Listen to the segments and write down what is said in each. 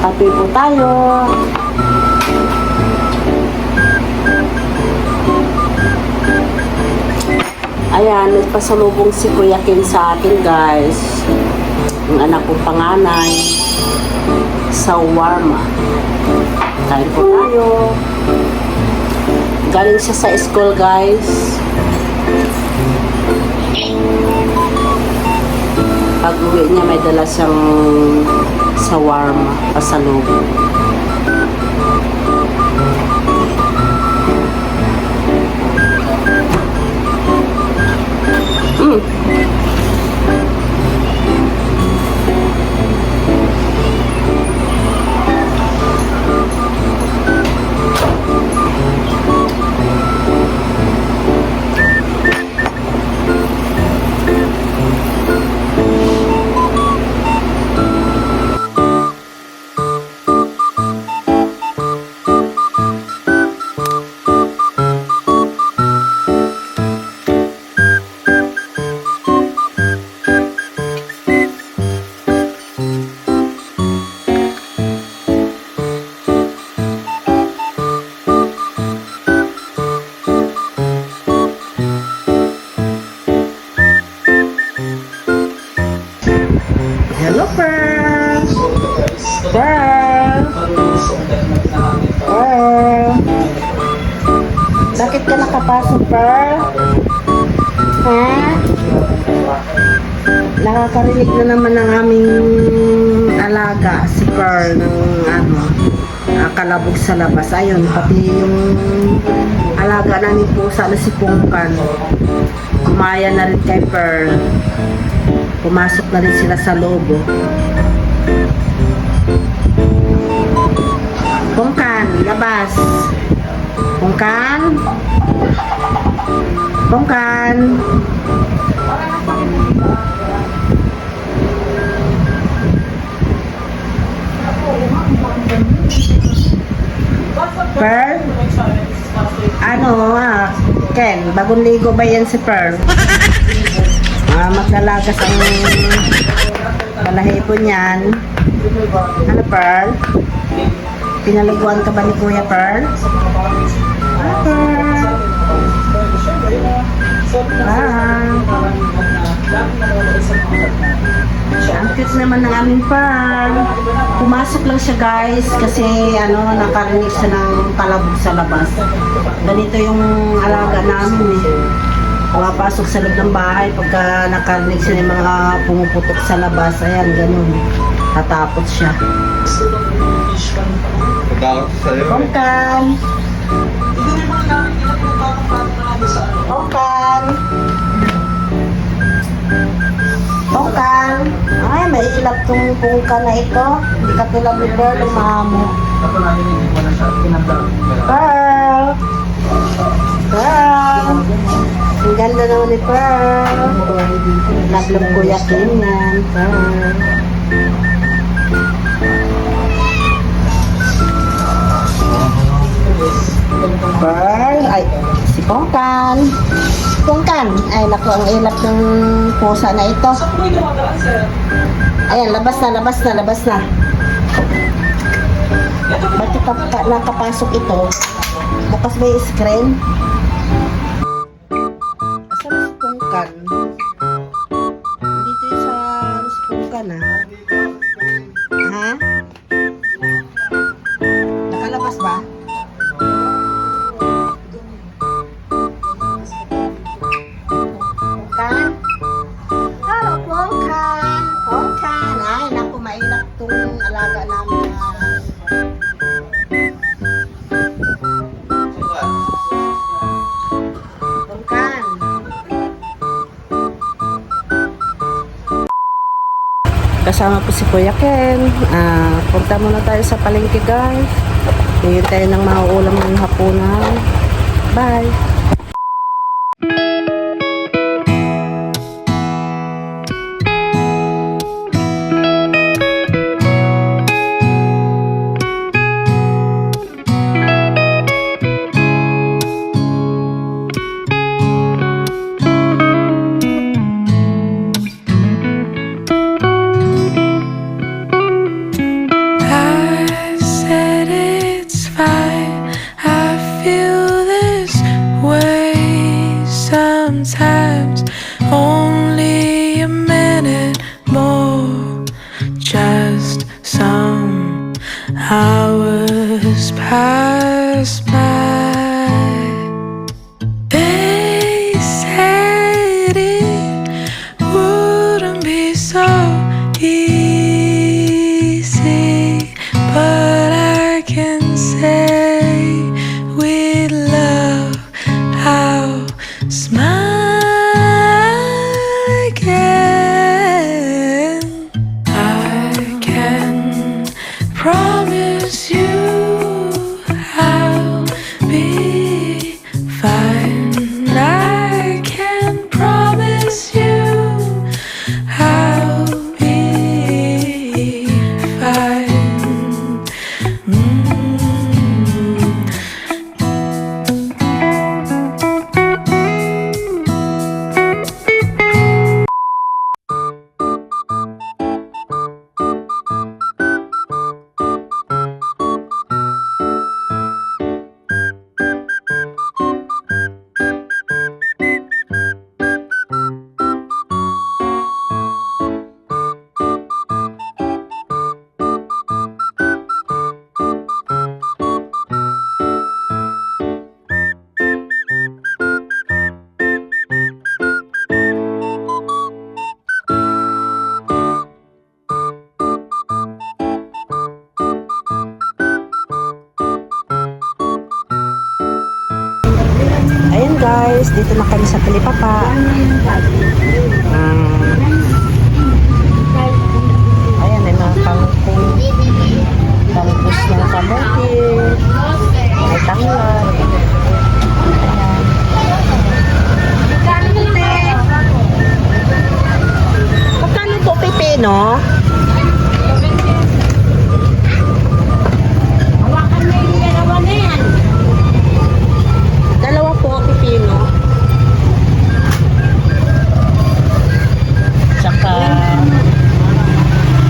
Kape po tayo. Ayan, nagpasalubong si Kuya Ken sa akin, guys. Ang anak kong panganay. Shawarma. Kain po tayo. Galing siya sa school, guys. Pag uwi niya, may dala siyang shawarma pasalubong. Hello, Pearl! Pearl! Pearl! Bakit ka nakapasok, Pearl? Ha? Nakakarinig na naman ng aming alaga, si Pearl, ng kalabog sa labas. Ayun, pati yung alaga namin pusa na si Pungkan. Kumaya na rin kay Pearl. Pumasok na rin sila sa lobo. Pungkan, labas. Pungkan. Pungkan. Pearl? Ken, bagong ligo ba yan si Pearl? Maglalagas ang balahipon niyan. Ano, Pearl? Pinaliguan ka ba ni Kuya Pearl? Pearl? Ang cute naman ng aming Pearl. Pumasok lang siya, guys, kasi nakarinig siya ng kalabog sa labas. Ganito yung alaga namin pumapasok sa loob ng bahay pagka nakarinig siya ng mga pumuputok sa labas. Ayan, ganun. Tatakot siya. Pongkan! Pongkan! Pongkan! Ay, may ilap tong pungkan na ito. Hindi ka tulad ni Pearl, umamo. Pearl! Pearl! Ang ganda naman ni Pearl. Lablab Kuya Ken yan. Pearl. Pearl. Ay, si Pongkan. Pongkan. Ay, naku, ang ilap ng pusa na ito. Ayan, labas na, labas na, labas na. Bakit nakapasok ito? Bukas ba yung screen? Dito yung sa Pungkan, ha? Nakalabas ba? Pungkan? Hello, Pungkan! Pungkan! Ay, naku, mainak tong alaga namin. Kasama po si Kuya Ken. Punta muna tayo sa palengke, guys. Hingin tayo ng mauulam ng hapunan. Bye! Hours pass by. They said it wouldn't be so easy, but I can say with love I'll smile again. I can promise you I'll be fine. I can promise you I'll be fine. Ayan guys, dito na kami sa Talipapa. Ayan, may mga kangkong. Talbos ng kamote. May tanglad. Ayan. Magkano po pipino? Dalawa po pipino. Tsaka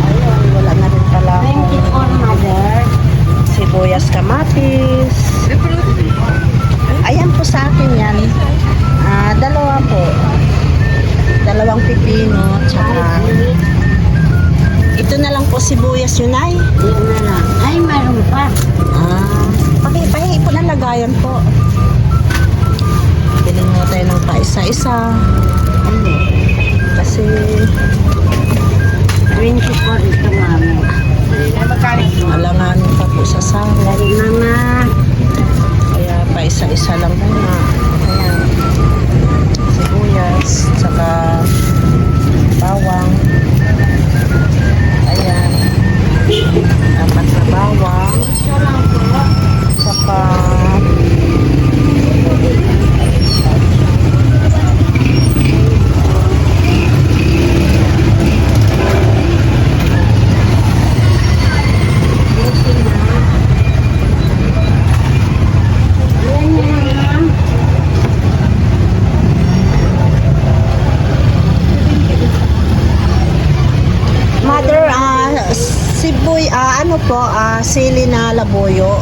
ayun, wala na rin pala sibuyas, kamatis. Ayan po sa akin yan. Dalawa po. Dalawang pipino. Tsaka ito na lang po sibuyas yun ay. Yun na lang. Ay, mayroon pa. Pahingi po ng lagayan po. Bilhin mo tayo ng paisa-isa. Kasi 24 ito, mami. alanganin pa po sa sahod. Dali, mama. Kaya paisa-isa lang muna. Ayan. Sibuyas, saka bawang. Ayan. 4 na bawang. Saka Mother, ano po, sili na labuyo.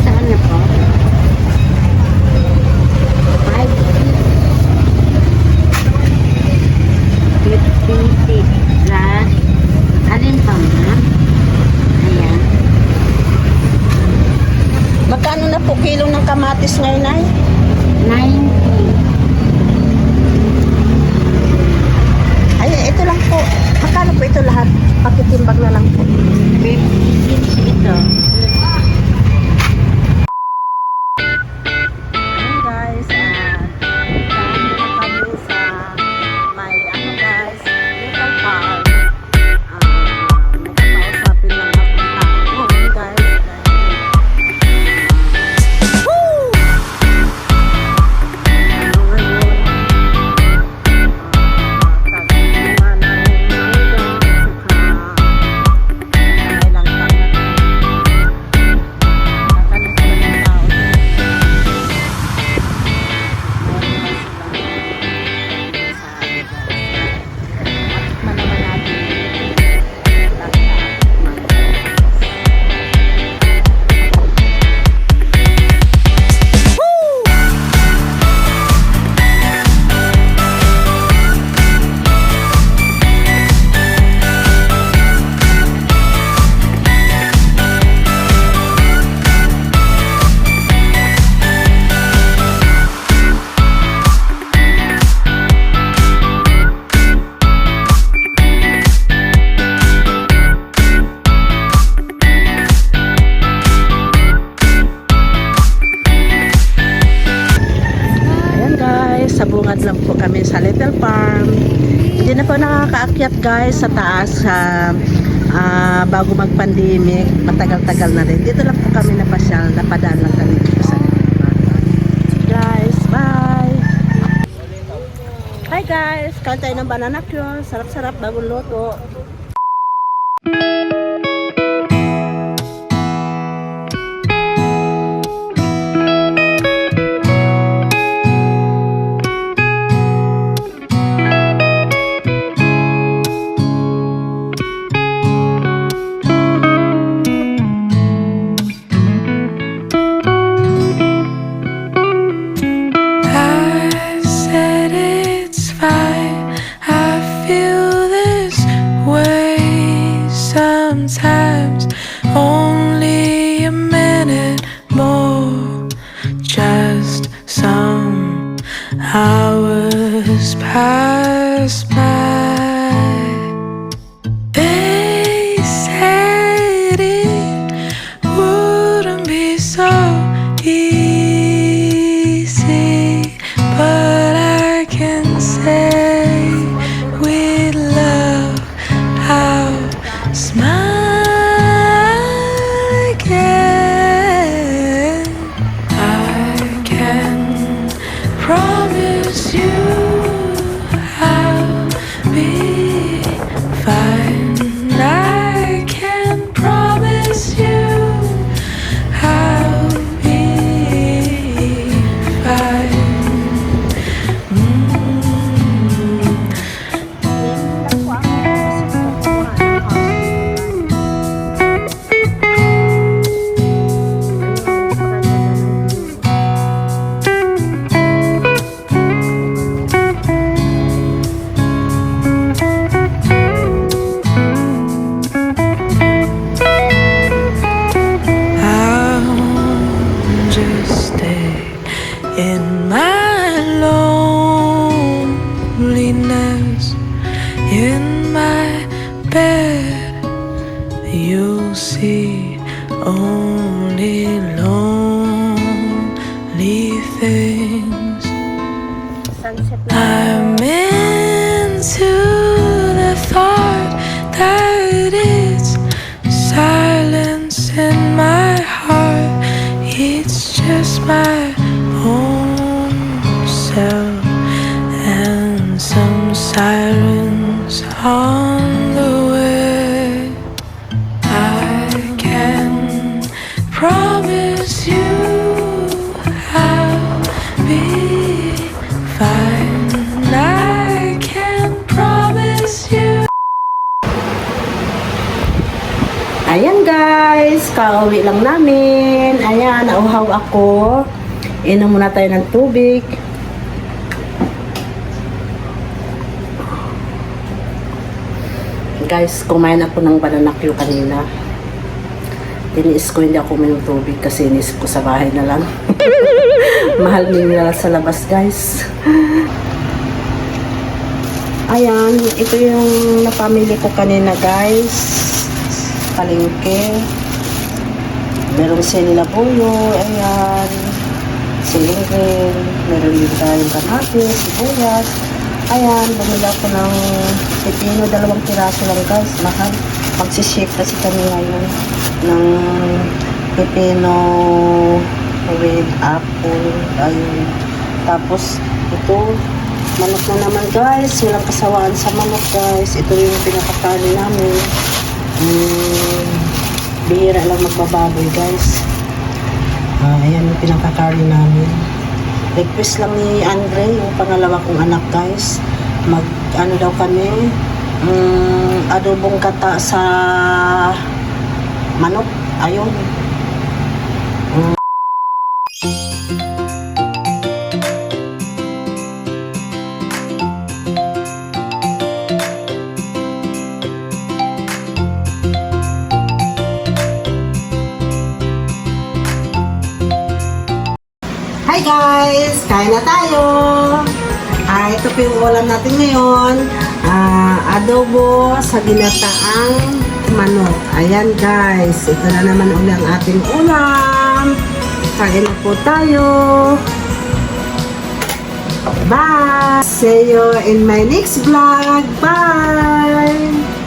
Saan na po? 550 plus. Alin pa, ma'am? Ayan. Magkano na po kilo ng kamatis ngayon ay? 90. Ay, ito lang po. Magkano po ito lahat? Pakitimbag na lang po. 50 ito. Ayan guys, daan na kami sa may guys, local park. May kakausapin lang akong tao. Ayan guys. Woo! Ngayon, umakyat guys sa taas bago mag-pandemic. Matagal-tagal na rin. Dito lang po kami napasyal. Napadaan lang kami dito sa guys. Bye! Hi guys! Kain tayo ng banana cure. Sarap-sarap bagong luto. I said it's fine. I feel this way sometimes. Only a minute more. Just some hours pass by. They said it wouldn't be so easy, but I can say with love I'll smile again. I can promise you I'll be fine. I can promise you I'll be fine. I'll just stay in my loneliness, in my bed. You'll see only lonely things. Sunset na. I'm into the thought that it's silence in my heart. It's just my own self and some sirens on the way. I can promise you I'll be fine. I can promise you. Ayan guys, kauwi lang namin. Ayan, nauhaw ako. Inom muna tayo ng tubig. Guys, kumain ako ng banana cue kanina. Tiniis ko hindi ako uminom tubig kasi inisip ko sa bahay na lang. Mahal nila sa labas guys. Ayan, ito yung napamili ko kanina guys. Palengke. Merong sinilabuyo, ayan. Silingin. Meron din tayong kamatis, sibuyas. Ayan, bumili ako ng pipino, 2 piraso lang guys. Mahal. Magsishake kasi kami ngayon ng pipino with apple. Ayun. Tapos, ito, manok na naman guys. Walang kasawaan sa manok guys. Ito yung pinakakain namin. Bihira lang magbababoy guys. Ayan yung pinakakari namin. Request lang ni Andre, yung pangalawa kong anak guys. Ano daw kami, adobong kata sa manok. Ayun. Hi guys! Kain na tayo! Ito po yung ulam natin ngayon. Adobo sa ginataang manok. Ayan guys, ito na naman uli ang ating ulam. Kain na po tayo. Bye! See you in my next vlog. Bye!